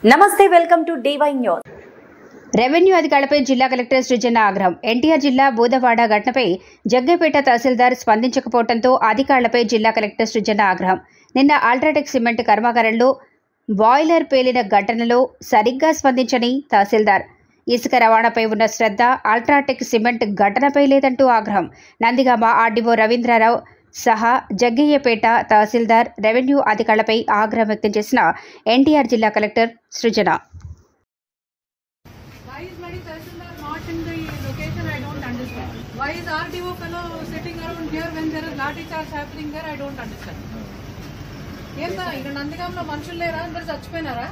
నమస్తే, welcome to DY news. Revenue అధికారులపై జిల్లా కలెక్టర్ సృజన ఆగ్రహం. ఎన్టీఆర్ జిల్లా బూదవాడ ఘటనపై జగ్గపేట తహసీల్దార్ స్పందించకపోవడంతో అధికారులపై జిల్లా కలెక్టర్ సృజన ఆగ్రహం. నిన్న అల్ట్రాటెక్ సిమెంట్ కర్మాగారంలో బాయిలర్ పేలిన ఘటనలో సరిగ్గా స్పందించని తహసీల్దార్. ఇసుక రవాణాపై ఉన్న శ్రద్ధ అల్ట్రాటెక్ సిమెంట్ ఘటనపై లేదంటూ ఆగ్రహం. నందిగామ ఆర్డీఓ రవీంద్రరావు సహా జగ్గయ్యపేట తహసీల్దార్, రెవెన్యూ అధికారులపై ఆగ్రహం వ్యక్తం చేసిన ఎన్టీఆర్ జిల్లా collector Srujana. Why is my Tahsildar not in the location? I don't understand. Why is RDO fellow sitting around here when there is lathi charge happening there? I don't understand. Yes, sir. ఇక్కడ నందిగాంలో మనుషులు లేరా? అందరు చచ్చిపోయినారా?